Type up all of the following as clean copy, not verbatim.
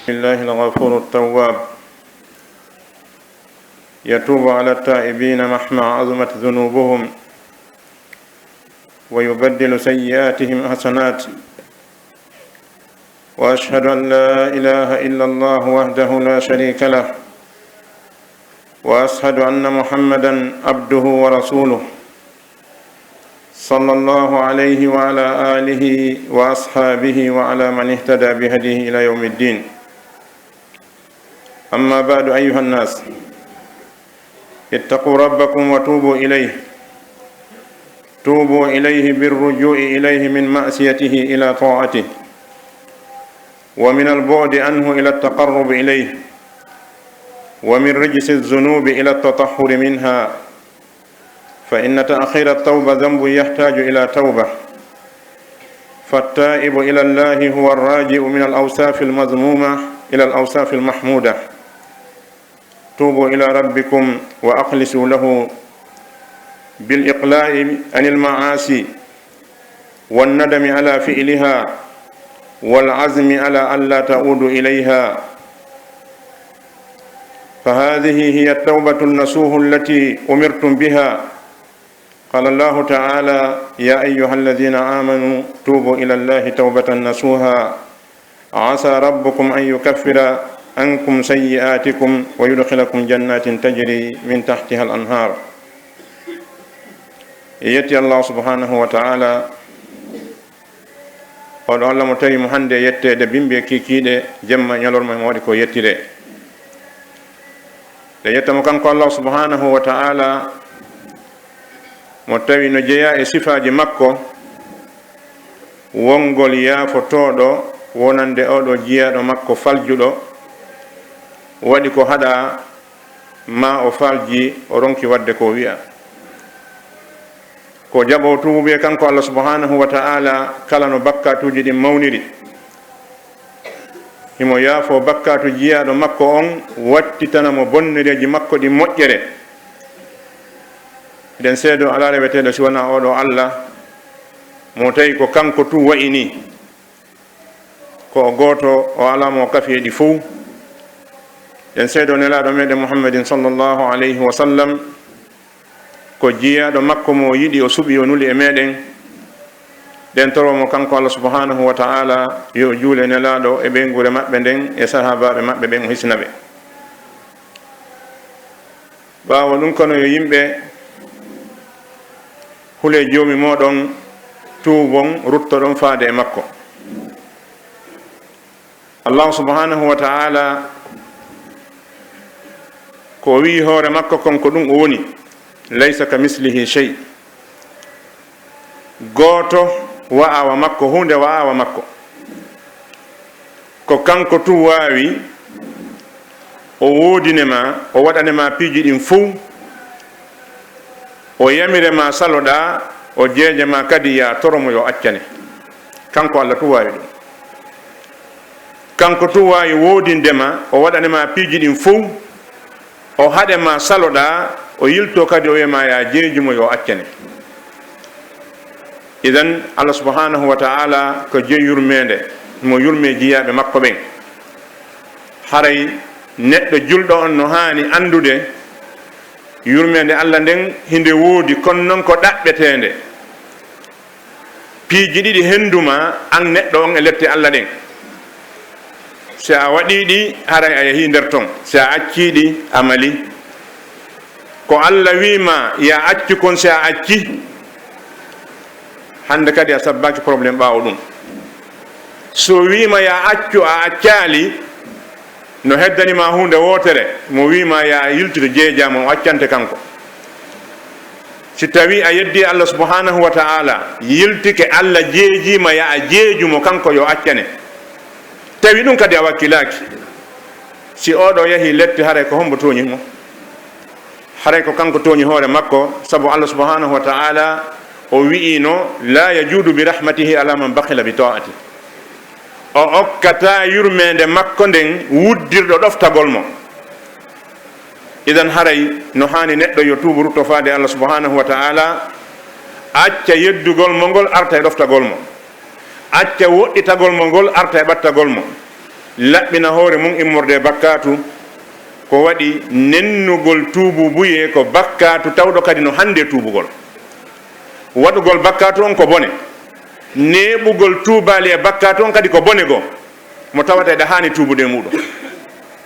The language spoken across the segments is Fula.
الله الغفور التواب يتوب على التائبين مهما عظمت ذنوبهم ويبدل سيئاتهم حسنات وأشهد أن لا إله إلا الله وحده لا شريك له وأشهد أن محمدا عبده ورسوله صلى الله عليه وعلى آله وأصحابه وعلى من اهتدى بهديه إلى يوم الدين. أما بعد أيها الناس اتقوا ربكم وتوبوا إليه، توبوا إليه بالرجوع إليه من معصيته إلى طاعته، ومن البعد عنه إلى التقرب إليه، ومن رجس الذنوب إلى التطهر منها، فإن تأخير التوبة ذنب يحتاج إلى توبة، فالتائب إلى الله هو الراجع من الأوصاف المذمومة إلى الأوصاف المحمودة. توبوا إلى ربكم وأخلصوا له بالإقلاع عن المعاصي والندم على فعلها والعزم على ألا تعودوا إليها، فهذه هي التوبة النصوح التي أمرتم بها. قال الله تعالى: يا أيها الذين آمنوا توبوا إلى الله توبة نصوحا عسى ربكم أن يكفر عنكم سيئاتكم ويدخلكم جنات تجري من تحتها الأنهار. يتي الله سبحانه وتعالى قال الله متي محمد يتي دبيمبي كيكيده جمع يلور ما مودي كو يتيره يتم كان الله سبحانه وتعالى متي نجيا صفاجي مكو wongol yaafotoɗo wonande oɗo jiyaɗo makko faljuɗo waɗi ko haɗa ma o falji o ronki wadde ko wi'a ko jaɓo tuuɓe kanko Allah subhanahu wa ta'ala kala no bakkatuji ɗin mawniri himo yaafo bakkatu jiyaɗo makko on wattitanamo bonnereji makko ɗi moƴƴere. eɗen seedo ala reweteɗo si wona oɗo Allah mo tawi ko kanko tu wa'ini ko goto o alamo kafiyeɗi fou. en seedo nelaɗo meɗen muhammadin sallllahu alayhi wa sallam ko jiyaɗo makko mo yiɗi o suɓi o nuli e meɗen. ɗen toromo kanko Allah subhanahu wa ta'ala yo juule nelaɗo e ɓeygure maɓɓe nden e sahabaɓe maɓɓe ɓen o hisnaɓe. ɓawo ɗum kono yo yimɓe hule joomi moɗon tuubon ruttoɗon faade e makko. Allah subhanahu wa ta'ala ko wi hoore makko konko ɗum o woni laysa ka mislihi shay, gooto wa'awa makko hunde wa'awa makko ko kanko tu waawi o woodinema o waɗanema piiji ɗin fuu o yamirema saloɗa o jeejema kadi ya toromo yo accane. kanko Allah tu waawi ɗum. kanko tu waawi woodindema o waɗanema piiji ɗin fuu o haɗema saloɗa o yilto kadi o wiyema ya jeejumo yo accane. idan Allah subhanahu wa ta'ala ko je yurmede mo yurme jiyaɓe makko ɓen. haray neɗɗo julɗo on no hani andude yurmede Allah nden hinde woodi kono noon ko ɗaɓɓetende piiji ɗiɗi henduma an neɗɗo on e lette Allah ɗen. si a waɗiɗi haray a yeehi nder ton, si a acciɗi amali ko Allah wima ya accu kon. si a acci hande kadi a sabbaki probléme ɓawo ɗum. so wima ya accu a accali no heddanima hunde wotere mo wima ya yiltude jeejama o accante kanko. si tawi a yeddi Allah subhanahu wa ta'ala yiltike Allah jeejima ya a jeejumo kanko yo accane, tawi ɗum kadi a wakkilaki. si oɗo yeehi letti haray ko hombo toñi mo, haray ko kanko toñi hoore makko. saabu Allah subhanahu wa ta'ala o wi'ino la yajudu bi rahmatihi ala man bakhila bi ta'ati, o okkata yurmede makko nden wuddirɗo ɗoftagol mo. idan haray no hani neɗɗo yo tuubu rutto faade Allah subhanahu wa ta'ala, acca yeddugol mo ngol arta e ɗoftagol mo, acca woɗɗitagol mo ngol arta e ɓattagol mo. laɓɓina hoore mum immorde bakkatu ko waɗi nennugol tuububuye ko bakkatu tawɗo kadi no hande tuubugol. waɗugol bakkatu on ko bone, neɓugol tuubali e bakkatu on kadi ko bone goo mo tawata eɗa hani tuubude e muɗum.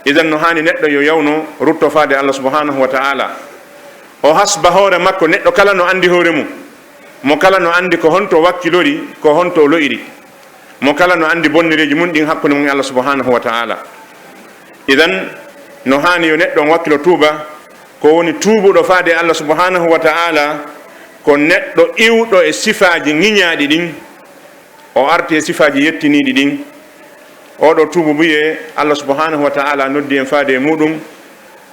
idan no hani neɗɗo yo yawno rutto faade Allah subhanahu wa ta'ala, o hasba hoore makko. neɗɗo kala no andi hoore mum, mo kala no andi ko honto wakkilori, ko honto lo'iri, mo kala no andi bonnireji mum ɗin hakkude mum e Allah subhanahu wa ta'ala. idan no hani yo neɗɗo on wakkilo tuuba, ko woni tuubuɗo faade Allah subhanahu wa ta'ala ko neɗɗo iwɗo e sifaji ŋiñaɗi ɗin, o arti e sifaji yettiniɗi ɗin. oɗo tuubu buye Allah subhanahu wa ta'ala noddi en faade e muɗum,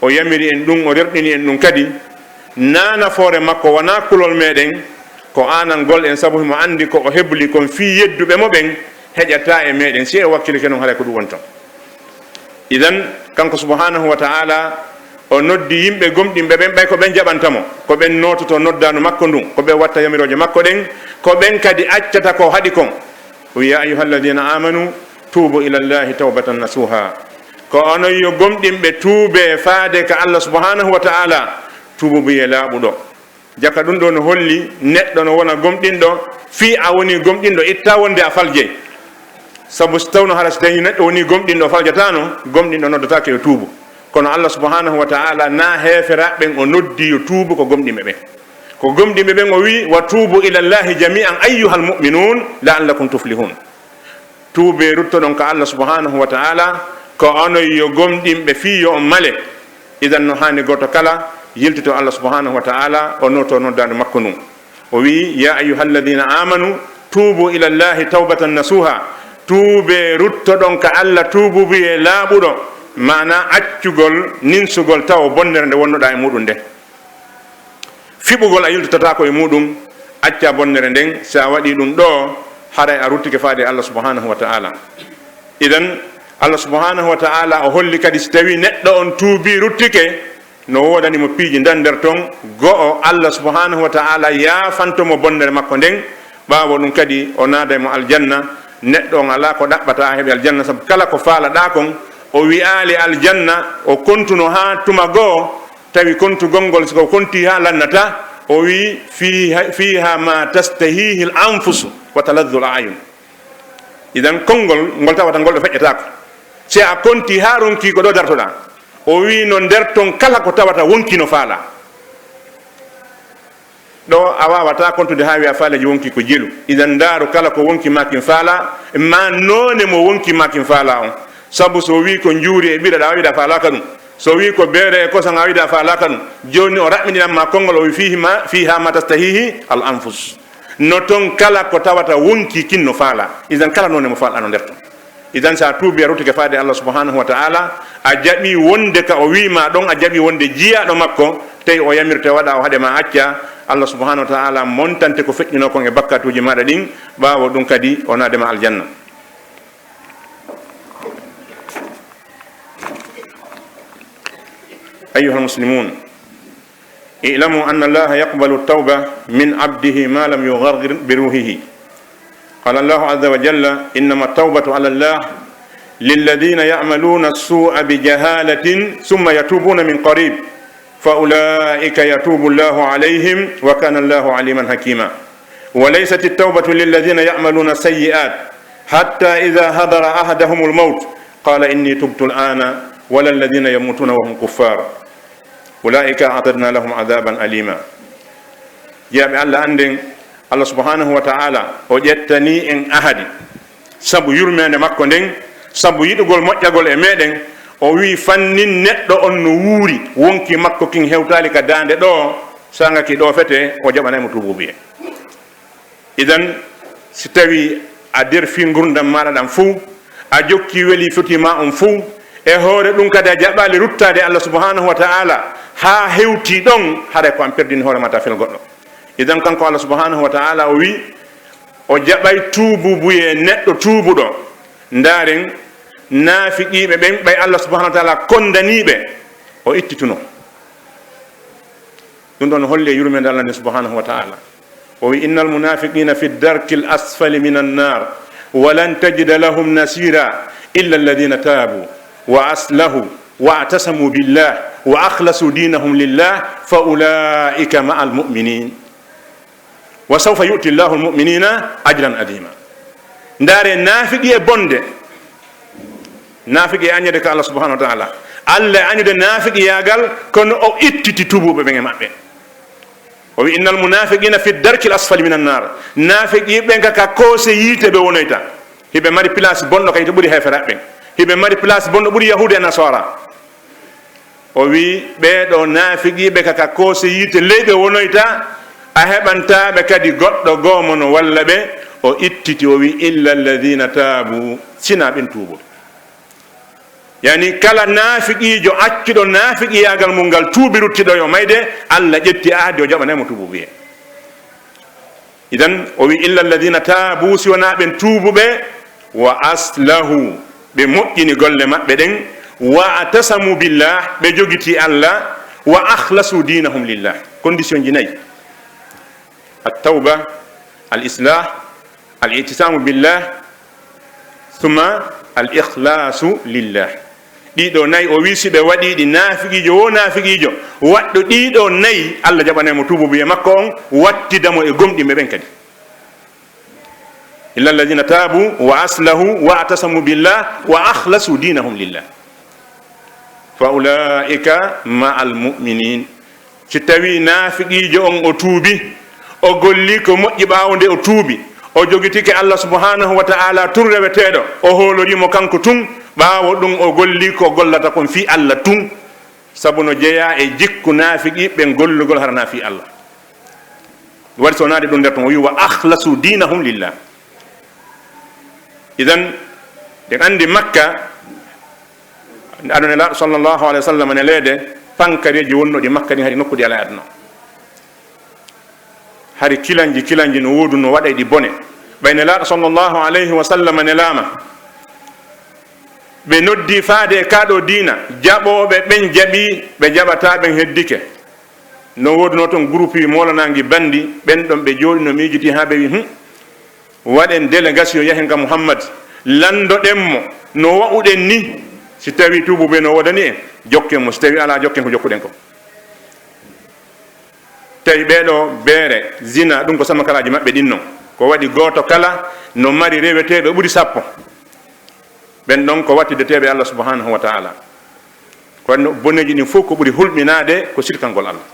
o yamiri en ɗum, o rerɗini en ɗum kadi. nana foore makko wona kulol meɗen, ko anangol en, sabu mo andi ko o hebli kon fi yedduɓe mo ɓen heƴata e meɗen, si e wakkile ke noon haɗa ko ɗum wonton. idan kanko subhanahu wa ta'ala o noddi yimɓe gomɗinɓe ɓen ɓay ko ɓen jaɓantamo, ko ɓen nototo noddanu makko ndun, ko ɓen watta yamiroje makko ɗen, ko ɓen kadi accata ko haɗi kon. ya ayuha alladina amanu tuubu ila llahi tawbatan nasuha, ko onon yo gomɗinɓe tuube faade ka Allah subhanahu wa ta'ala tuubu buye laaɓuɗo. jaka ɗum ɗo no holli neɗɗo no wona gomɗinɗo fi a woni gomɗinɗo itta wonde a falje, sabu so tawno haɗa so tawi neɗɗo woni gomɗinɗo faljatano, gomɗinɗo noddotake yo tuubu. kono Allah subhanahu wa ta'ala na heferaɓɓen o noddi yo tuubu ko gomɗinɓe ɓen. ko gomɗinɓe ɓen o wi wa tuubu ila llahi jami'an ayyuhal mu'minun la'allakum tuflihun. tuube ruttoɗon ka Allah subhanahu wa ta'ala ko onon yo gomɗinɓe fi yo on male. idan no hani goto kala yiltito Allah subhanahu wa ta'ala o noto noddande makko num. o wi ya ayyuhalladina amanu tuubu ila llahi tawbatan nasuha, tuube ruttoɗon ka Allah tuubu biye laaɓuɗo, mana accugol ninsugol taw bonnere nde wonnoɗa e muɗum nde. fiɓugol a yiltotata ko e muɗum, acca bonnere nden. sa waɗi ɗum ɗo haray a ruttike faade Allah subhanahu wa ta'ala. idan Allah subhanahu wa ta'ala o holli kadi so tawi neɗɗo on tuubi ruttike, no wodanimo piiji dan nder ton. go'o Allah subhanahu wa ta'ala yafantomo bonnere makko nden, ɓaawo ɗum kadi o naada mo aljanna. neɗɗo on ala ko ɗaɓɓata heɓe aljanna, sabu kala ko faalaɗa kon o wi'ali aljanna, o kontuno ha tuma goo, tawi kontugol ngol siko konti ha lannata, o wi fiha ma tastahihi l anfusu wa taladdu l ayun. idan konngol ngol tawata ngol ɗo feƴƴetako, si a konti ha ronki ko ɗo dartoɗa, o wi no nder ton kala ko tawata wonki no faala. ɗo a wawata kontude ha wiya faaleji wonki ko jelu. idan ndaaru kala ko wonki makin faala, ma none mo wonki makin faala on. sabu so wi ko juuri e ɓiɗa ɗa wiɗa faalaka ɗum, so wi ko beere e kosan a wiɗa faalaka ɗum. joni o raɓɓininanma konngol, o wi fiha ma tastahihi al anfus. no ton kala ko tawata wonki kinno faala. idan kala none mo faalɗano nder ton. idan sa tuubi a ruttike faade Allah subhanahu wa ta'ala, a jaɓi wonde ka o wima ɗon, a jaɓi wonde jiyaɗo makko, tawi o yamirte waɗa o haɗema acca. Allah subhanahu wa ta'ala montante ko feƴƴino kon e bakkatuji maɗa ɗin, ɓaawo ɗum kadi o naadema aljanna. أيها المسلمون اعلموا أن الله يقبل التوبة من عبده ما لم يغرغر بروحه. قال الله عز وجل إنما التوبة على الله للذين يعملون السوء بجهالة ثم يتوبون من قريب فأولئك يتوب الله عليهم وكان الله عليما حكيما. وليست التوبة للذين يعملون السيئات حتى إذا حضر أحدهم الموت قال إني تبت الآن ولا الذين يموتون وهم كفار أولئك أعتدنا لهم عذابا أليما. يا الله عندن الله سبحانه وتعالى وجدتني إن أحد سبو يرمي مكو ندن سبو يدغول موƴƴagol e meɗen, o wi fannin neɗɗo on no wuuri wonki makko kin hewtali ka dande ɗo, sangaki ɗo fete o jaɓanaymo tububiye. idan si tawi a der fi gurdam maɗa ɗam fuu, a jokki weli fotima on fuu, e hoore ɗum kadi a jaɓali ruttade Allah subhanahu wa ta'ala ha hewti ɗon, haɗa ko an perdini hoore mata fel goɗɗo. idan kanko Allah subhanahu wa ta'ala o wi o jaɓay tuububuye neɗɗo tuubuɗo. ndaren naafiqiɓe ɓen ɓay Allah subhanahu wa ta'ala kondaniɓe, o ittituno ɗum ɗon holle yurmede Allah subhanahu wa ta'ala. o wi innal munafiqina fi darki l asfali min annar walan tajida lahum nasira illa alladhina tabu wa aslahu wa atasamu billah wa akhlasu dinahum lillah fa ulaika ma al mu'minin wa sawfa yu'ti Allahu al mu'minina ajran adima. Ndare nafiki e bonde, nafiki añede ko Allah subhanahu wa ta'ala, Allah añude nafiki yagal kono o ittiti tubuɓe ɓe maɓɓe. o wi innal munafiqina fi darki l asfali min annar. nafiki ɓen ka koose yiite ɓe wonoyta, hiɓe mari place bonɗo kay to ɓuuri heferaɓe ɓen, hiɓe mari place bonɗo ɓuuri yahude e nasara. o wi ɓeɗo nafiqiɓe kaka koose yiite leyɓe wonoyta, a heɓantaɓe kadi goɗɗo gomono walla ɓe. o ittiti o wi illa alladhina tabu, sina ɓen tuuɓo. yani kala nafiqijo accuɗo nafiqiyagal mum ngal tuubi ruttiɗo yo mayde, Allah ƴetti aadi o jaɓanemo tuubu wiye. idan o wi illa alladhina tabu, si wona ɓen tuubuɓe, wa aslahu, ɓe moƴƴini golle maɓɓe ɗen, wa atasamu billah, ɓe jogiti Allah, wa akhlasu dinahum lillah. condition ji nayi: at-tawba, al-islah, al-i'tisamu billah, thumma al-ikhlasu lillah. ɗiɗo nayi o wi si ɓe waɗiɗi, nafiqijo wo nafiqijo waɗɗo ɗiɗo nayi, Allah jaɓanemo tububiye makko on, wattidamo e gomɗiɓe ɓen kadi. illa alladhina tabu wa aslahu wa atasamu billah wa akhlasu dinahum lillah fa ulaika ma al mu'minin. si tawi nafiqijo on o tuubi, o golli ko moƴƴi ɓawde o tuubi, o jogitike Allah subhanahu wa ta'ala tun reweteɗo, o holorimo kanko tun, ɓawo ɗum o golli ko gollata kon fi Allah tun, sabu no jeeya e jikku nafiqi ɓen gollugol harana fi Allah. waɗi so nade ɗum nder ton o wi wa akhlasu dinahum lillah. idan ɗen andi Makka, aɗone laaɗo sallllahu alayhi wa sallam ne leede pankareji wonnoɗi Makka ɗi hari nokkuɗi ala aduna, hari kilanji no wodu no waɗa ɗi bone. ɓayne laaɗo sallllahu alayhi wa sallam ne laama, ɓe noddi faade e kaɗo diina, jaɓoɓe ɓen jaɓi, ɓe jaɓata ɓen heddike. no woduno toon groupe yi molanagi bandi ɓen ɗon ɓe jooɗi no miijiti ha ɓe wi waɗen délégation yahen ka Muhammad, landoɗenmo no wa'uɗen ni, si tawi tuubuɓe no wodani en jokken mo, si tawi ala jokken ko jokkuɗen ko. tawi ɓeɗo beere zina ɗum ko samakalaji maɓɓe ɗin non, ko waɗi goto kala no mari reweteɓe ɓuuri 10, ɓen ɗon ko wattideteɓe Allah subhanahu wa ta'ala. kono boneji ɗin fof ko ɓuuri hulɓinade ko sirkangol Allah.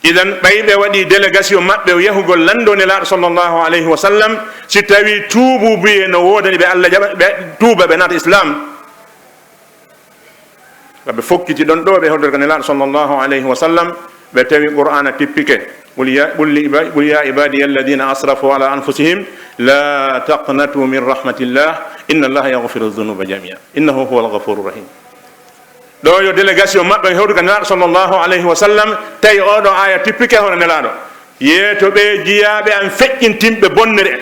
idan ɓayɓe waɗi délégation maɓɓe yahugol landone laaɗo sallllahu alayhi wa sallam, si tawi tuubuɓe no wodani ɓe Allah jaɓa ɓe tuuba ɓe naata islam, ɓe fokkiti ɗon ɗo ɓe hoddorgane laaɗo sallllahu alayhi wa sallam, ɓe tawi qur'ana tippike qul ya ibadiya alladina asrafu ala anfusihim la taqnatu min rahmatillah inna allaha yaghfiru dhunuba jamia innahu huwa alghafuru rahim. ɗo yo délégation maɓɓe hewtuga nelaɗo sallllahu alayhi wa sallam, tawi oɗo aya tippike hono nelaɗo yeeto ɓe jiyaɓe an feƴƴintinɓe bonnere en,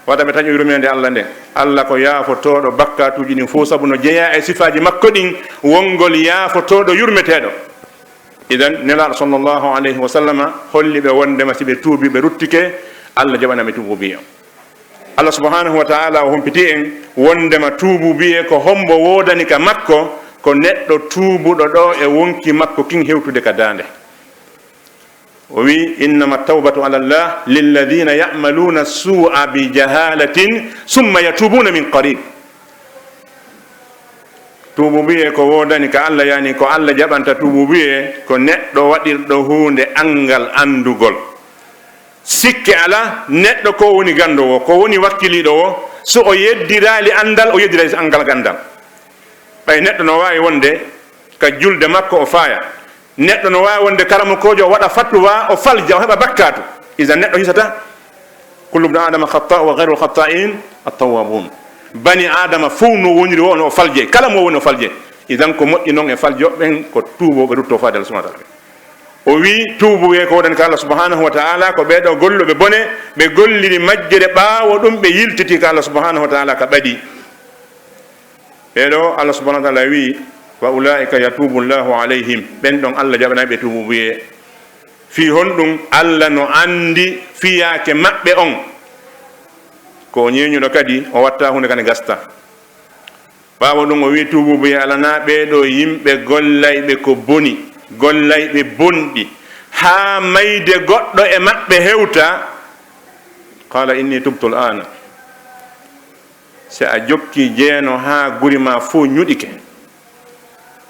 waɗa ɓe taƴo yurmede Allah nde. Allah ko yaafotoɗo bakkatuji ɗin fof, sabu no jeeya e sifaji makko ɗin wongol yaafotoɗo yurmeteɗo. idan nelaɗo sallllahu alayhi wa sallam holli ɓe wondema si ɓe tuubi ɓe ruttike, Allah jaɓanaɓe tuubu biye. Allah subhanahu wa ta'ala o humpiti en wondema tuubu biye ko hombo wodani ka makko, ko neɗɗo tuubuɗo ɗo e wonki makko kin hewtude ka dande. o wi innama tawbatu ala llah lilladina yamaluna su'a bi jahalatin summa yatubuna min qarib. tuubu biye ko wodani ka Allah, yani ko Allah jaɓanta tuubu biye ko neɗɗo waɗirɗo hunde angal andugol, sikke ala neɗɗo ko woni gandowo, ko woni wakkiliɗo o, so o yeddirali andal o yeddirali angal gandal. ɓay neɗɗo no wawi wonde ka julde makko o faaya, neɗɗo no wawi wonde karamokojo o waɗa fatwa o falja o heɓa bakkatu. isan neɗɗo hisata kullu bni adama khata wa ghayru khata'in at-tawwabun. bani adama fof no woniri o no falje, kala mo woni o falje. isan ko moƴƴi noon e faljoɓe ɓen ko tuuboɓe rutto faade Allah subhanahu wa ta'ala. o wi tuubuɓe ko wodani ka Allah subhanahu wa ta'ala ko ɓeɗo golluɓe bone, ɓe golliri majjere ɓaawo ɗum ɓe yiltiti ka Allah subhanahu wa ta'ala ka ɓaɗi. ɓeɗo Allah subhanahu wa ta'ala wi wa ulaika yatubu llahu alayhim, ɓen ɗon Allah jaɓanaɓe ɓe tuubuɓe. fi honɗum Allah no andi fiyake maɓɓe on, ko ñeñuɗo kadi o watta hunde kane gasta. ɓawo ɗum o wi tububuye alana ɓeɗo yimɓe gollayɓe ko boni, gollayɓe bonɗi ha mayde goɗɗo e maɓɓe hewta. qala inni tubtu l ana, si a jokki jeeno ha guri ma fo ñuɗike,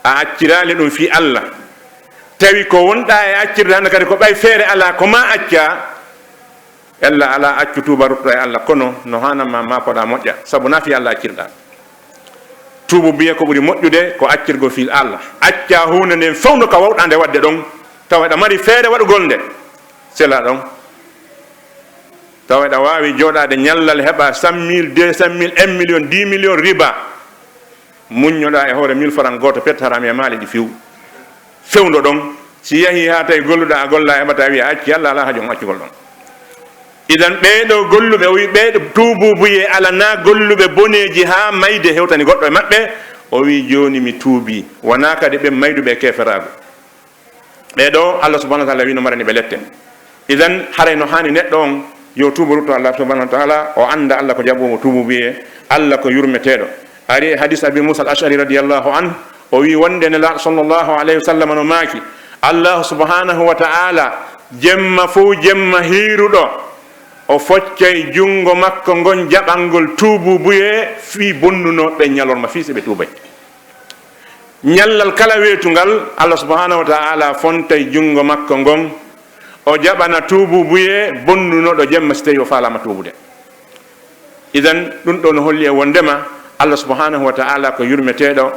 a accirali ɗum fi Allah, tawi ko wonɗa e accirde hande kadi ko ɓay feere ala ko ma acca, ella ala accu tuuba rutto e Allah, kono no hanama makoɗa moƴƴa, saabu na fi Allah accirɗa. tuubu biye ko ɓuri moƴƴude ko accirgo fi Allah, acca hunde nden fawno ka wawɗa nde wadde ɗon, tawa ɗa mari feere waɗugol nde sela ɗon, tawa ɗa wawi joɗade ñallal heɓa 100 000 200 000 1 million 10 million riba, muññoɗa e hoore 1000 francs goto pettarami e maali ɗi fewdo ɗon, si yahi ha tawi golluɗa a golla heɓata wiya acci, Allah ala hajon accugol ɗon. idan ɓeɗo golluɓe, o wi ɓeɗo tuububuye alana golluɓe boneji ha mayde hewtani goɗɗo e maɓɓe, o wi joni mi tuubi, wona kadi ɓe mayduɓe keferago. ɓeɗo Allah subhanahu wa ta'ala wi no marani ɓe lette. idan haray no hani neɗɗo on yo tuubu rutto Allah subhanahu wa ta'ala, o anda Allah ko jaɓomo tuububuye, Allah ko yurmeteɗo. ari hadis abi Musa al-Ash'ari radiyallahu anhu, o wi wonde nelaɗo sallllahu alayhi wa sallam no maaki, Allah subhanahu wa ta'ala jemma fo jemma hiiruɗo o foccay jungo makko ngon jaɓalngol tuububuye fi bonnunoɓe ñalorma fi seɓe tuubay. ñallal kala weetungal Allah subhanahu wa ta'ala fontay jungo makko ngon o jaɓana tuububuye bonnunoɗo jemma so tawi o falama tuubude. idan ɗum ɗo no holli e wondema Allah subhanahu wa ta'ala ko yurmeteɗo,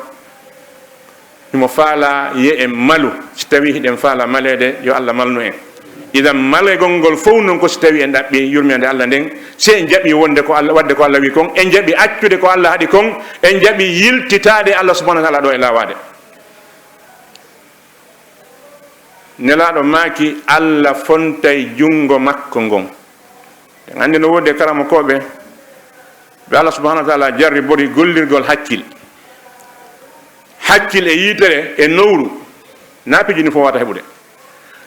imo faala ye en malu, so tawi hiɗen faala malede yo Allah malnu en. idan malegol ngol fof noon ko so tawi en ɗaɓɓi yurmede Allah nden, si en jaɓi wonde ko Allah, wadde ko Allah wi kon, en jaɓi accude ko Allah haɗi kon, en jaɓi yiltitade Allah subhanahu wa ta'ala ɗo e lawade. nelaɗo maaki Allah fontay jungo makko ngon. en andi no wodi karama koɓe ɓe Allah subhanahu wa ta'ala jarri bori gollirgol hakkil e yitere e nowru na piiji ɗin fof wata heɓude.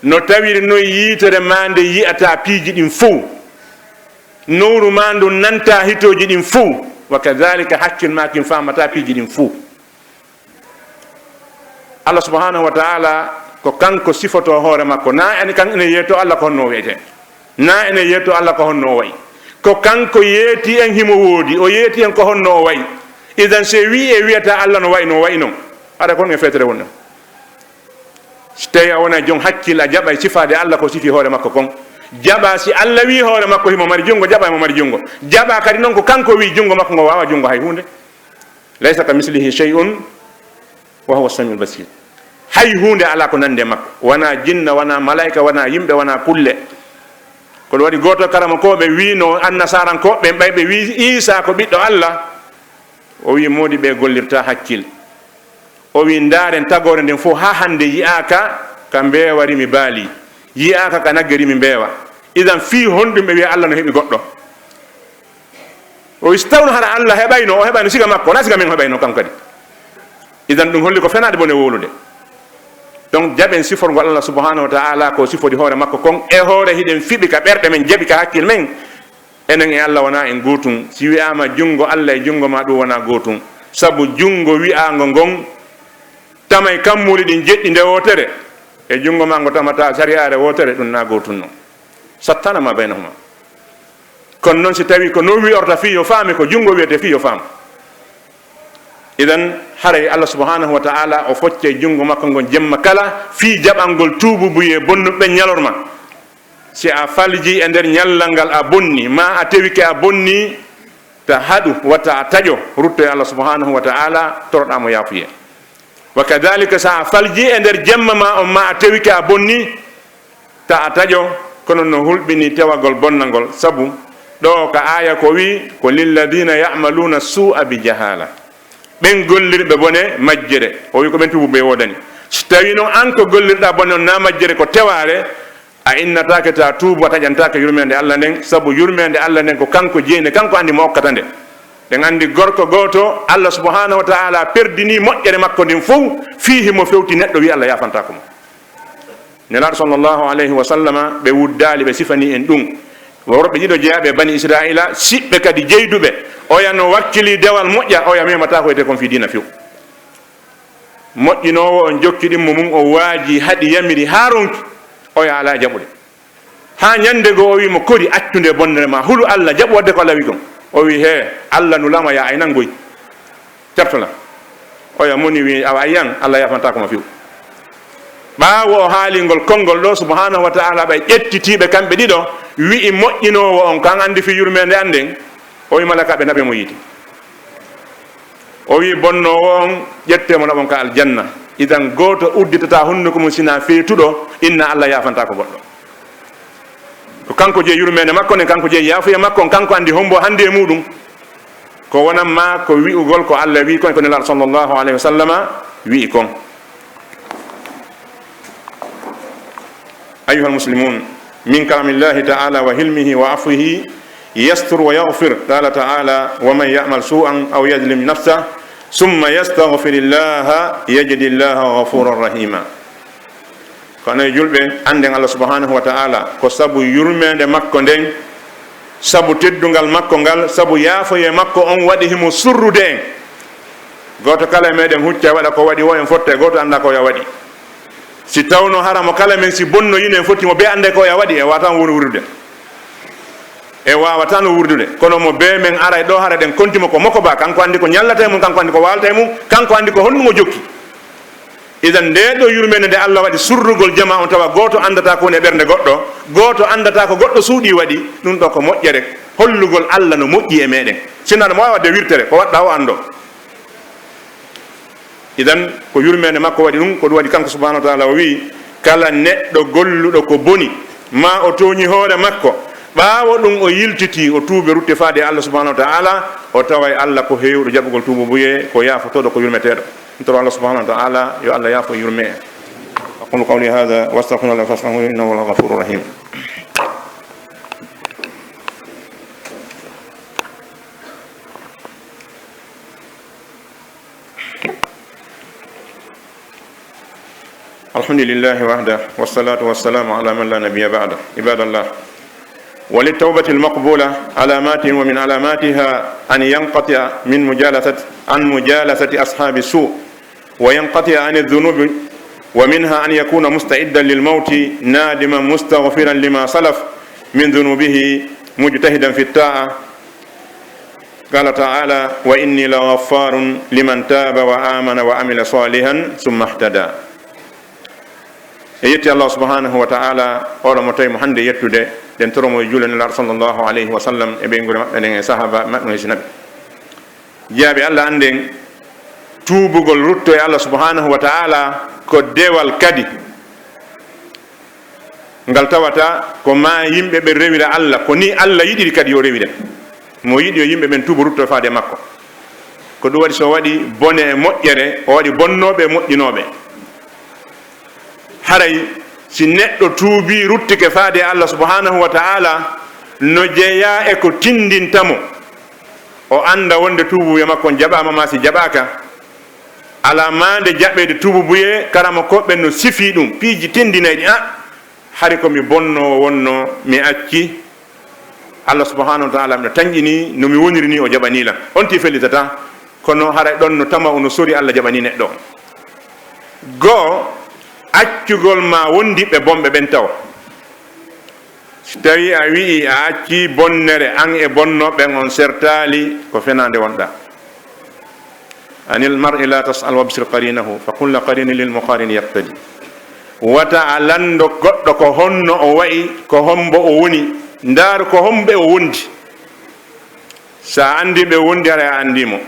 no tawiri noye yitere ma nde yiyata piiji ɗin fof, nowru ma ndu nanta hitoji ɗin fof, wa kadhalika hakkil ma kin famata piiji ɗin fof. Allah subhanahu wa ta'ala ko kanko sifoto hoore makko, na en kan ene yeeto Allah ko honno wiyete, na ene yeeto Allah ko honno wayi, ko kanko yeeti en himo woodi, o yeeti en ko honno o wayi. idan se wi e wiyata Allah no wayi noon, aɗa kon e fetere wonno. so tawi a wona jon hakkil, a jaɓa sifade Allah ko sifi hoore makko kon, jaɓa si Allah wi hoore makko himo mari jungo, jaɓa imo mari jungo, jaɓa kadi noon ko kanko wi jungo makko ngo wawa jungo hay hunde. laysa ka mislihi shay'un wa huwa as-sami'ul basir. hay hunde ala ko nande makko, wona jinna, wona malaika, wona yimɓe, wona kulle. kono waɗi goto karama koɓe wino annasarankoɓe ɓayɓe wi Isa ko ɓiɗɗo Allah, o wi modi ɓe gollirta hakkil, o wi ndaren tagore nden fof ha hande yiyaka ka mbewarimi baali, yiyaka ka naggerimi mbeewa. idan fi honɗum ɓe wiya Allah no heeɓi goɗɗo, o wi so tawno hara Allah heɓayno, o heɓayno siga makko, na siga men heɓayno kanko kadi. idan ɗum holli ko fenade bone wolude. donc jaɓen siforgol Allah subhanahu wa ta'ala ko sifodi hoore makko kon, e hoore hiɗen fiɓi ka ɓerɗe men, jaɓi ka hakkil men, enen e Allah wona en gotum. si wiyama jungo Allah e jungo ma ɗum wona gotum, saabu jungo wi'ango ngon tamay kammuli ɗin jeɗɗi nde wotere, e jungo ma ngo tamata sariare wotere, ɗum na gotum noon, sattanama baynahuma. kono noon si tawi ko no wi'orta fi yo faami, ko jungo wiyete fi yo faam. idan haray Allah subhanahu wa ta'ala o focce jungo makko ngon jemma kala fi jaɓalngol tuububuye bonnuɓe ñalorma. si a falji e nder ñallal ngal a bonni, ma a tewike a bonni, ta haɗu watta a taƴo rutto e Allah subhanahu wa ta'ala, toroɗamo yaafuye. wa kadhalika sa a falji e nder jemma ma on, ma a tewike a bonni, ta a taƴo, kono no hulɓini tewagol bonnagol. sabu ɗo ka aya ko wi ko lilladina ya'maluna su'a bi jahala, ɓen gollirɓe bone majjere, o wi ko ɓen tubuɓe wodani. so tawi noon an ko gollirɗa bone on na majjere ko teware, a innatake ta tuubu, a taƴantake yurmede Allah nden, sabu yurmede Allah nden ko kanko jeeyne, kanko andi mo hokkata nde. ɗen andi gorko goto Allah subhanahu wa ta'ala perdini moƴƴere makko ndin fof fihi mo fewti neɗɗo wi Allah yafantako mo. nelaɗo sallllahu alayhi wa sallama ɓe wuddali ɓe sifani en ɗum, worɓe ɗiɗo jeeyaɓe bani israila siɓɓe kadi jeyduɓe oya no wakkili dewal moƴƴa oya memata ko ete kon fi dina few moƴƴinowo on jokkiɗinmo mum o waaji haɗi yamiri ha ronki oya ala jaɓude ha ñande go o wi mo kori accude bonnere ma hulu Allah jaɓu wadde ko Allah wi kon o wi he Allah nulama ya aynan goy cartola oya moni wi awa ayyan Allah yafanta ko ma few ɓaawo o haalingol konngol ɗo subhanahu wa ta'ala ɓe ƴettitiɓe kamɓe ɗiɗo wi'i moƴƴinowo on kan andi fi yurmede anden o wi malaka ɓe naɓe mo yiiti o wi bonnowo on ƴettemo naɓon ka aljanna idan goto udditata hunnuko mum sina feetuɗo inna Allah yafanta ko goɗɗo ko kanko je yurmede makko ne kanko je yaafuya makko on kanko andi hombo hande e muɗum ko wonanma ko wi'ugol ko Allah wi kon ko nelaɗo sallllahu alayhi wa sallama wi'i kon أيها المسلمون من كرم الله تعالى وحلمه وعفوه يستر ويغفر قال تعالى ومن يعمل سوءا أو يظلم نفسه ثم يستغفر الله يجد الله غفورا رحيما كان يجلب عند الله سبحانه وتعالى كسبو يرمي مكو دين سبو تدنغال مكو غال سبو يافو مكو on wadi himo surrude goto kala meden hucca wada ko wadi woyen fotte goto anda ko ya wadi si tawno haramo kala men si bonno yinen foti mo be ande ko ya wadi e watan woni wurde e wawatan wurdude kono mo be men ara do hara den kontimo ko moko ba kanko andi ko nyallata mum kanko andi ko walta mum kanko andi ko honnumo jokki idan de do yurmene de Allah wadi surrugol jama on tawa goto andata ko ne bernde goddo goto andata ko goddo suudi wadi dum do ko mojjere hollugol Allah no mojji e meden sinana mo wadde wirtere ko wadda o ando idan ko yurmene makko wadi dum ko wadi kanko subhanahu wa ta'ala wi kala neddo golludo ko boni ma o toñi hoore makko baawo dum o yiltiti o tuube rutte faade Allah subhanahu wa ta'ala o taway Allah ko heewdo jabugol tuubo buye ko yaafotodo ko yurmetedo to Allah subhanahu wa ta'ala yo Allah yaafo yurme aqulu qawli hadha wastaghfirullaha fastaghfiruhu innahu huwal ghafurur rahim الحمد لله وحده والصلاة والسلام على من لا نبي بعده عباد الله وللتوبة المقبولة علامات ومن علاماتها أن ينقطع من مجالسة أصحاب السوء وينقطع عن الذنوب ومنها أن يكون مستعدا للموت نادما مستغفرا لما سلف من ذنوبه مجتهدا في الطاعة قال تعالى وإني لغفار لمن تاب وآمن وعمل صالحا ثم اهتدى yetti Allah subhanahu wa ta'ala ora mo tay mo hande yettude den toromo julani lar sallallahu alayhi wa sallam e be ngure mabbe en sahaba mabbe sinabe jaabi Allah anden tuubugol rutto e Allah subhanahu wa ta'ala ko dewal kadi ngal tawata ko ma yimbe be rewira Allah ko ni Allah yidi kadi yo rewide mo yidi yo yimbe ben tuubu rutto faade makko ko du wadi so wadi bone e mojjere o wadi bonnobe mojjinobe haray si neɗɗo tuubi ruttike faade Allah subhanahu wa ta'ala no jeeya e ko tindintamo o anda wonde tuubuye makko jaɓama ma si jaɓaka ala mande jaɓede tuubuye karama koɓɓe no sifi ɗum piiji tindinayɗi hari komi bonnowo wonno mi acci Allah subhanahu wa ta'ala no tañƴini no mi woniri ni o jaɓanilam on ti fellitata kono haray ɗon no tama ono sori Allah jaɓani neɗɗo goo accugol ma wondiɓe bomɓe ɓen taw so tawi a wi a acci bonnere an e bonnoɓen on sertali ko fenande wonɗa anil mar'i la tas'al wabsir qarinahu fa kulla qarini lil muqarini yaqtadi wata a lando goɗɗo ko honno o wayi ko hombo o woni ndar ko homɓe o wondi sa andi ɓe wondi hara a andimo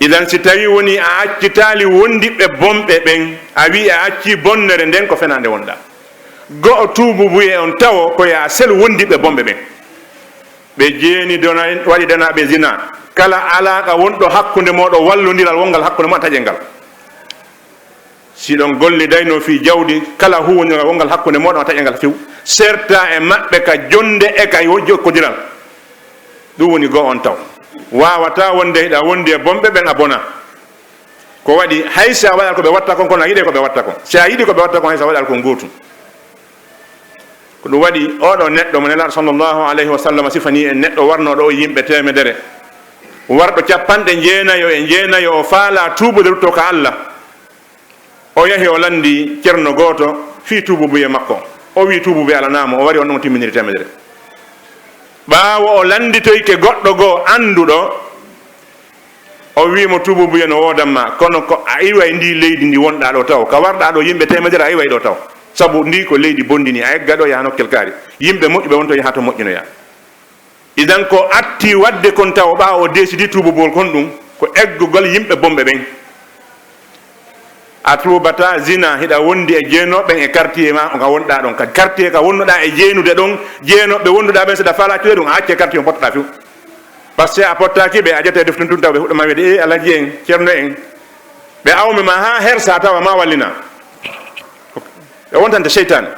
idan si tawi woni a accitali wondiɓe bomɓe ɓen a wi a acci bonnere nden ko fenande wonɗa go'o tuubu buye on tawo ko ya sel wondiɓe bomɓe ɓen ɓe jeeni waɗi danaɓe zina kala alaka wonɗo hakkude moɗo wallodiral wongal hakkude mo taƴe ngal si ɗon golli dayno fi jawdi kala huwodiral wongal hakkude moɗon taƴe ngal few serta e maɓɓe ka jonde e ka jokkodiral ɗum woni go on taw wawata wonde hiɗa wondi e bomɓe ɓen a bona ko waɗi hay sa waɗal koɓe watta kon kono a yiɗe koɓe watta kon si a yiɗi koɓe watta kon hay sa waɗal kon gotum ko ɗum waɗi oɗo neɗɗo mo nelaɗo sallllahu alayhi wa sallam sifani en neɗɗo warnoɗo o yimɓe temedere warɗo capanɗe jeenayo o faala tuubude rutto ka Allah o yahi o landi ceerno goto fi tuububuye makko o wi tuububuye alanamo o wari on ɗon timminiri temedere ɓaawo o landitoyke goɗɗo goo anduɗo o wimo tuububuye no wodanma kono ko a iway ndi leydi ndi wonɗa ɗo taw ka warɗa ɗo yimɓe temedere a iway ɗo taw sabu ndi ko leydi bondini a egga ɗo yaha nokkel kaari yimɓe moƴƴuɓe wonto yaha to moƴƴinoya idan ko atti wadde kon taw ɓaawo o décidi tuubugol kon ɗum ko eggugol yimɓe bomɓe ɓen a tuubata zina hiɗa wondi e jeenoɓen e quartier ma ka wonɗa ɗon kadi quartier ka wonnoɗa e jeenude ɗon jeenoɓe wonduɗa ɓen seɗa falaccude ɗum a acce quartier o pottoɗa few par ce que a pottaki ɓe a ƴette deften tun taw ɓe huɗɗoma wiide e alaji en ceerno en ɓe awmi ma ha hersa tawa ma wallina ɓe wontante cheytane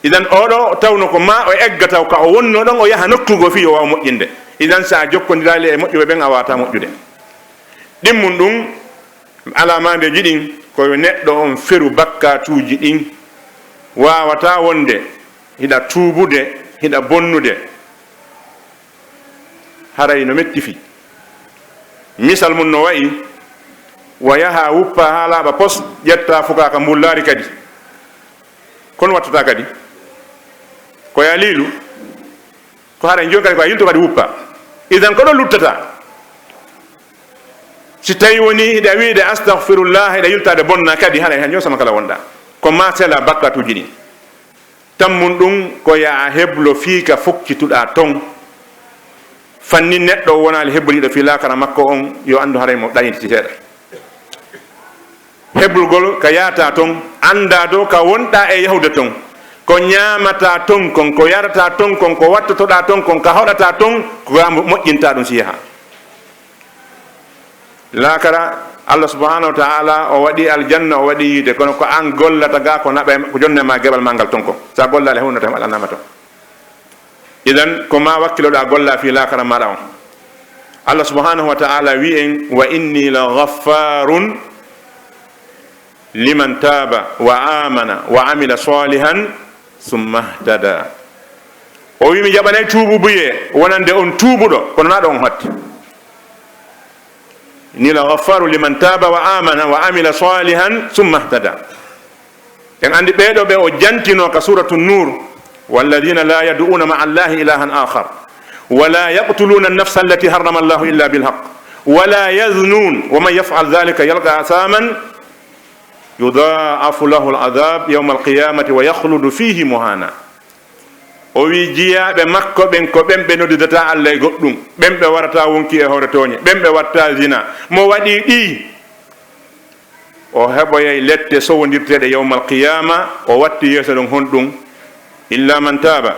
idan oɗo tawno ko ma o egga taw ka o wonno ɗon o yaha nokkugo fi o wawa moƴƴinde idan sa jokkodirali e moƴƴuɓe ɓen a wawata moƴƴude ɗimmum ɗum alamadeji ɗin koye neɗɗo on feru bakkatuji ɗin wawata wonde hiɗa tuubude hiɗa bonnude haray no metti fi misal mum no wayi wa yaha wuppa ha laaɓa pos ƴetta fukaka mbullari kadi kono wattata kadi koya liilu ko haray joni kadi ko a yilto kadi wuppa idan ko ɗon luttata si tawi woni hiɗa wiide astahfirullah hiɗa yiltade bonna kadi haɗa han josama kala wonɗa ko ma sela bakkatuji ɗi tammum ɗum ko ya heblo fiika fokkituɗa ton fanni neɗɗo wonali hebliɗo fi lakara makko on yo andu haray mo ɗayintiti seeɗa heblugol ka yaata ton anda do ka wonɗa e yahude ton ko ñamata ton kon ko yarata ton kon ko wattotoɗa ton kon ka hoɗata ton ko moƴƴinta ɗum si yaha lakara Allah subhanahu wa ta'ala o waɗi aljanna o waɗi yide kono ko an gollata ga ko naɓa ko jonnema geɓal ma ngal ton ko sa gollale hunno tan alanama ton idan ko ma wakkiloɗa golla fi lakara maɗa on Allah subhanahu wa ta'ala wi en wa inni la ghaffarun liman taba wa amana wa amila salihan summa ihtada o wi mi jaɓanay tuububuye wonande on tuubuɗo kono naɗo on hatti ni la ghaffaru liman taba wa amana wa amila salihan summa ihtada en andi ɓeɗo ɓe o jantino ka suratu nur والذين لا يدعون مع الله إلها آخر ولا يقتلون النفس التي حرم الله إلا بالحق ولا يزنون ومن يفعل ذلك يلقى أثاما يضاعف له العذاب يوم القيامة ويخلد فيه مهانا o wi jiyaɓe makko ɓen ko ɓen ɓe noddidata Allah e goɗɗum ɓen ɓe warata wonki e hoore toñe ɓen ɓe watta zina mo waɗi ɗi o heɓoyay lette sowodirteɗe yawmal qiyama o watti yeeso ɗon honɗum illa man taba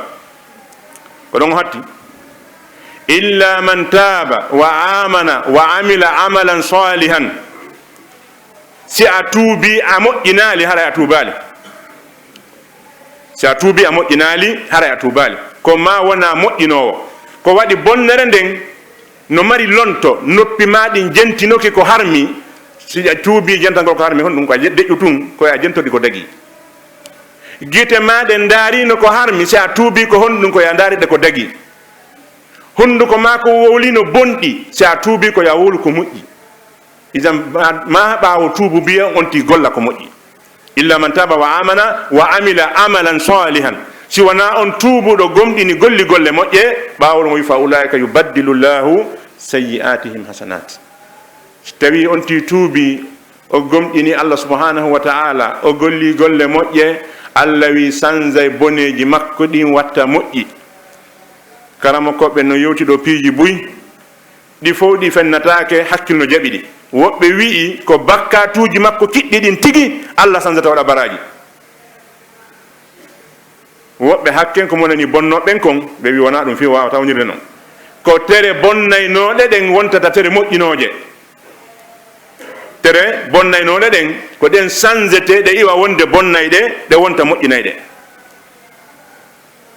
ko ɗon hatti illa man taba wa amana wa amila amalan salihan si a tuubi a moƴƴinali haray a tuubali si a tuubi a moƴƴinali haray a tuubali ko ma wona moƴƴinowo ko waɗi bonnere nden no mari lonto noppi maɗi jentinoki ko harmi si a tuubi jentagol ko harmi hon ɗum ko a deƴƴu tun koye a jentodi ko dagui gite maɗe daarino ko harmi si a tuubi ko honɗum ko ya daariɗe ko dagui hunduko ma ko wowlino bonɗi si a tuubi ko ya wowlu ko moƴƴi idan ma ɓawo tuubu biya onti golla ko moƴƴi illa man taba wa amana wa amila amalan salihan si wona on tuubuɗo gomɗini golli golle moƴƴe ɓawol mo wi fa ulaika yubaddilu llahu sayyi'atihim hasanat si tawi onti tuubi o gomɗini Allah subhanahu wa ta'ala o golli golle moƴƴe Allah wi sanzay boneji makko ɗin watta moƴƴi karama koɓe no yewti ɗo piiji buy ɗi fof ɗi fennatake hakkil no jaɓi ɗi woɓɓe wi'i ko bakkatuji makko kiɗɗi ɗin tigi Allah sanzata waɗa baraji woɓɓe hakken ko monani bonnoɓen kon ɓe wi wona ɗum fi wawata wonirde noon ko tere bonnaynoɗe ɗen wontata tere moƴƴinoje tere bonnaynoɗe ɗen ko ɗen sanzete ɗe iwa wonde bonnayɗe ɗe wonta moƴƴinayɗe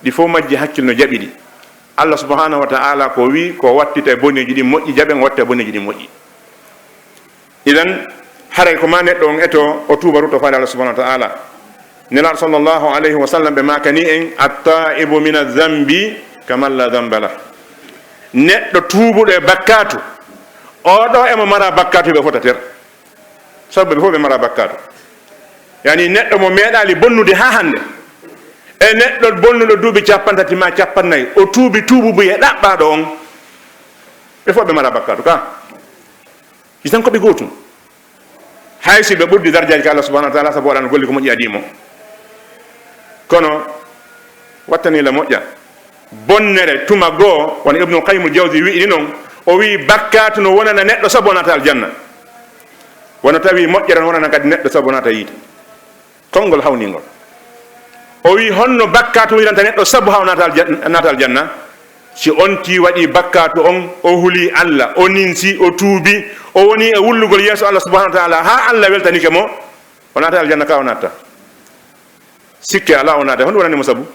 ɗi fof majji hakkil no jaɓi ɗi Allah subhanahu wa ta'ala ko wi ko wattita e boneji ɗi moƴƴi jaɓen watta e boneji ɗi moƴƴi idan haray ko ma neɗɗo on eto o tuuba rutto faade Allah subhanahu wa ta'ala nelaɗo sallllahu alayhi wa sallam ɓe makani en attaibu min azambi kaman la damba lah. Neɗɗo tuubuɗo e bakkatu oɗo emo mara bakkatu ɓe fotater, sabu ɓe fof ɓe mara bakkatu. Yani neɗɗo mo meeɗali bonnude ha hande e neɗɗo bonnuɗo duuɓi 30 ma 40 o tuubi tuubu e ɗaɓɓaɗo on, ɓe fof ɓe mara bakkatu ka isan koɓe gotum. Haysi ɓe ɓurdi dardiaji ka Allah subhanahu wa ta'ala sabu waɗano golli ko moƴƴi adimo, kono wattanila moƴƴa bonnere tuma goo wona Ibnul Qayyim al-Jawzi wi'ini noon, o wi bakkatu no wonana neɗɗo sabu nata aljanna, wono tawi moƴƴere no wonana kadi neɗɗo sabu nata yiite, konngol hawningol. O wi honno bakkatu wiranta neɗɗo sabu haw nata aljanna, si on ti waɗi bakkatu on, o huli Allah, o ninsi, o tuubi, o woni e wullugol yeeso Allah subhanahu wa ta'ala ha Allah weltanike mo, o nata aljanna ka o natta. Sikke ala o nata, honɗum wonanimo sabu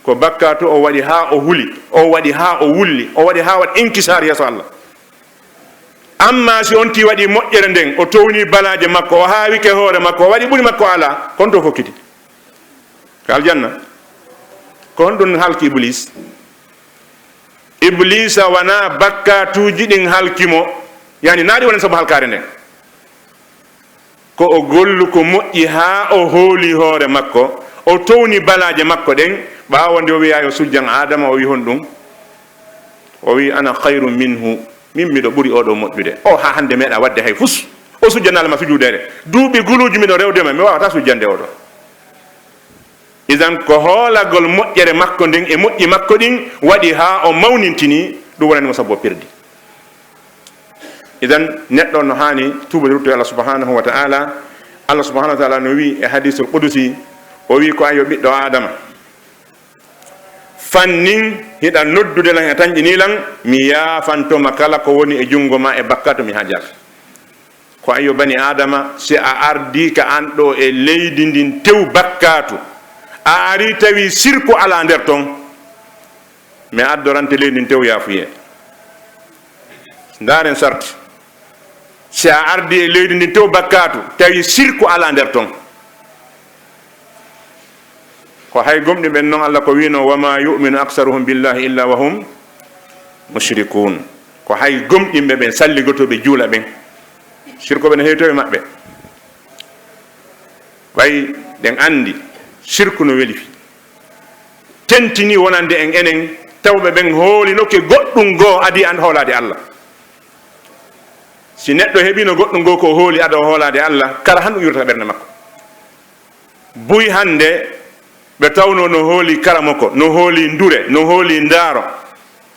ko bakkatu o waɗi ha o huli, o waɗi ha o wulli, o waɗi ha waɗi inkisar yeeso Allah. Amma si on ti waɗi moƴƴere nden, o towni balaje makko, o haawike hoore makko, o waɗi ɓuri makko ala, kon to fokkiti ka aljanna. Ko honɗum halki Iblis. Iblisa wana bakkatuji ɗin halkimo, yani naɗi wonen sabu halkare nden, ko o gollu ko moƴƴi ha o hooli hoore makko, o towni balaje makko ɗen, ɓawo nde o wiya yo sujjan Adama, o wi hon ɗum, o wi ana khairu minhu, min miɗo ɓuri oɗo moƴƴude, o ha hande meeɗa wadde hay fus, o sujjanalama sujudere duuɓi guluji miɗo rewdema mi wawata sujjande oɗo. Idan ko hoolagol moƴƴere makko nden e moƴƴi makko ɗin waɗi ha o mawnintini, ɗum wonanimo sabu o pirdi. Idan neɗɗo no hani tuubade rutto Allah subhanahu wa ta'ala. Allah subhanahu wa ta'ala no wi e hadisul qudusi, o wi ko ayo ɓiɗɗo Adama, fannin hiɗa noddude lan e tañƴini lan, mi yaafantoma kala ko woni e jungo ma e bakkato mi hajata. Ko ayo bani Adama, si a ardi ka an ɗo e leydi ndin tew bakkatu, a ari tawi sirku ala nder ton, mi addorante leydi ndin tew yaafuye. Ndaren sarti, si a ardi e leydi ndin tew bakkatu tawi sirku ala nder ton, ko hay gomɗi ɓen noon Allah ko wino wama yuminu aksaruhum billahi illa wa hum mushrikun, ko hay gomɗinɓe ɓen salligotoɓe juula ɓen, sirkoɓe ne heetowe maɓɓe. ɓay ɗen andi sirku no weli, tentini wonande en enen tawɓe ɓen hooli nokke goɗɗum goo adi an hoolade Allah. Si neɗɗo heɓino goɗɗum goo ko hooli aɗa hoolade Allah, kala han ɗum yurtata ɓernde makko. Buy hande ɓe tawno no hooli karamoko, no hooli ndure, no hooli ndaaro,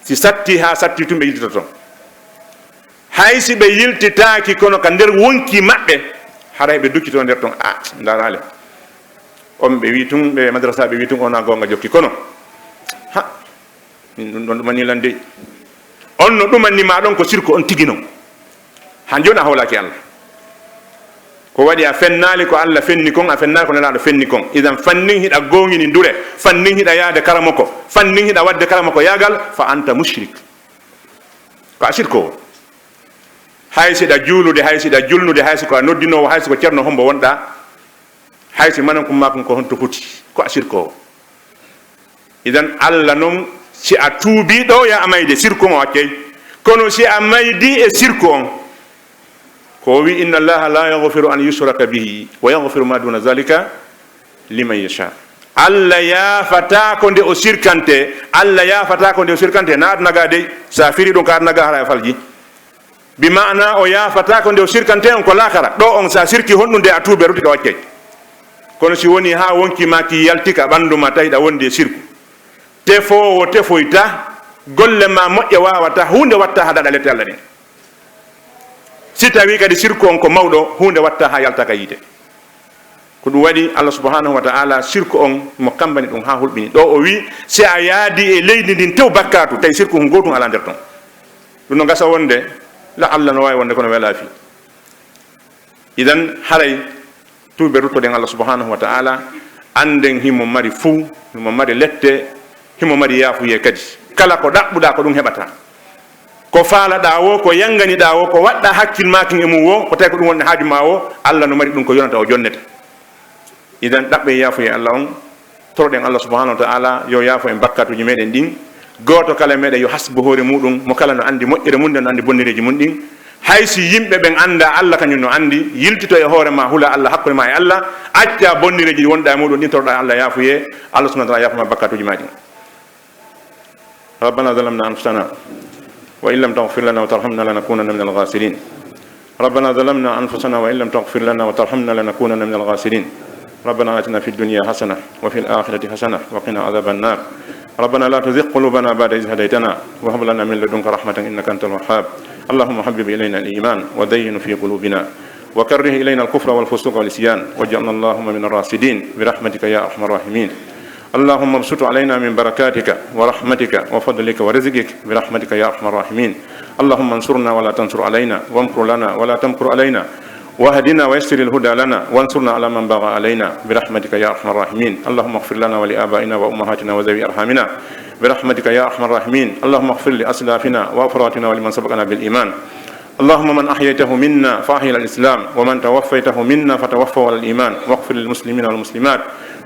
si satti ha satti tum ɓe yiltita toon. Haysi ɓe yiltitaaki kono ka nder wonki maɓɓe, haray ɓe dukkito nder toon, a ndaarale on ɓe wi tun, ɓe madrasa ɓe wi tun ona gonga jokki, kono ha ɗum ɗon ɗumani lande on no ɗumanni ma ɗon ko sirku on tigi non, ha joni a hawlaki Allah. Ko waɗi a fennali ko Allah fenni kon, a fennali ko nelaɗo fenni kon. Idan fannin hiɗa gongini ndure, fannin hiɗa yaade karamoko, fannin hiɗa wadde karamoko yagal, fa anta mushrik, ko a sirkowo. Haysi ɗa juulude, haysi ɗa julnude, haysi ko a noddinowo, haysi ko ceerno hombo wonɗa, haysi manan kum makon ko honto foti, ko a sirkowo. Idan Allah noon si a tuubi ɗo ya a mayde sirku mo waccey, kono si a maydi e sirku on, ko wi inna allaha la yaghfiru an yushraka bihi wa yaghfiru ma duna zalika liman yasha. Allah yaafata ko nde o sirkante, Allah yaafata ko nde o sirkante na adnaga dey, sa firi ɗum ka adnaga hara e falji, bi ma'ana o yaafata ko nde o sirkante on ko lakara ɗo on sa sirki honɗude a tuube rutika waccey. Kono si woni ha wonki ma ki yaltika ɓandu ma tawiɗa wonde sirku, tefowo tefoyta, golle ma moƴƴe wawata, hunde watta ha daɗa lette Allah ɗen. Si tawi kadi sirku on ko mawɗo, hunde watta ha yaltaka yiite. Ko ɗum waɗi Allah subhanahu wa ta'ala sirku on mo kambani ɗum ha hulɓini ɗo, o wi si a yaadi e leydi ndin tew bakkatu tawi sirku ko gotum ala nder ton, ɗum no gasa wonde la Allah no wawi wonde kono welafi. Idan haray tuuɓe ruttoɗen Allah subhanahu wa ta'ala, anden himo mari fuu, himo mari lette, himo mari yaafuye kadi, kala ko ɗaɓɓuɗa ko ɗum heɓata, ko faalaɗa wo, ko yanganiɗa wo, ko waɗɗa hakkil makin e mum wo, ko tawi ko ɗum wonde haaju ma o, Allah no mari ɗum ko yonata o jonnete. idan dabbe yafu ya Allah on torden Allah subhanahu wa ta'ala yo yafu en bakkatuji meden din goto kala mede yo hasbu hore mudum mo kala no andi moƴƴere mun den andi bonnireji mun din haysi yimbe ben anda Allah kanyum no andi yiltito e hore ma hula Allah hakkude ma e Allah acca bonnireji wonda mudum din torda Allah yafu ye Allah subhanahu wa ta'ala yafu ma bakkatuji madi ربنا ظلمنا أنفسنا وإن لم تغفر لنا وترحمنا لنكونن من الخاسرين ربنا ظلمنا أنفسنا وإن لم تغفر لنا وترحمنا لنكونن من الخاسرين ربنا آتنا في الدنيا حسنة وفي الآخرة حسنة وقنا عذاب النار ربنا لا تزغ قلوبنا بعد إذ هديتنا وهب لنا من لدنك رحمة إنك أنت الوهاب اللهم حبب إلينا الإيمان وزينه في قلوبنا وكره إلينا الكفر والفسوق والعصيان واجعلنا اللهم من الراشدين برحمتك يا أرحم الراحمين اللهم ابسط علينا من بركاتك ورحمتك وفضلك ورزقك برحمتك يا أرحم الراحمين اللهم انصرنا ولا تنصر علينا وامكر لنا ولا تمكر علينا واهدنا ويسر الهدى لنا وانصرنا على من بغى علينا برحمتك يا أرحم الراحمين اللهم اغفر لنا ولآبائنا وأمهاتنا وذوي أرحامنا برحمتك يا أرحم الراحمين اللهم اغفر لأسلافنا وأفراتنا ولمن سبقنا بالإيمان اللهم من أحييته منا فأحيي الإسلام ومن توفيته منا فتوفوا على الإيمان واغفر للمسلمين والمسلمات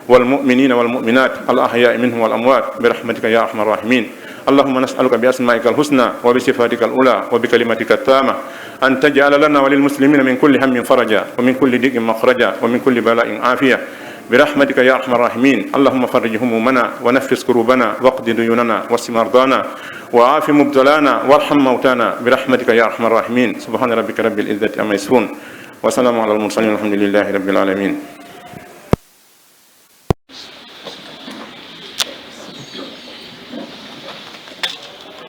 والمؤمنين والمؤمنات الأحياء منهم والأموات برحمتك يا أرحم الراحمين اللهم نسألك بأسمائك الحسنى وبصفاتك الأولى وبكلمتك التامة أن تجعل لنا وللمسلمين من كل هم فرجا ومن كل ضيق مخرجا ومن كل بلاء عافية برحمتك يا أرحم الراحمين اللهم فرج همومنا ونفس كروبنا واقض ديوننا واشف مرضانا وعاف مبتلانا وارحم موتانا برحمتك يا أرحم الراحمين سبحان ربك رب العزة عما يصفون وسلام على المرسلين والحمد لله رب العالمين.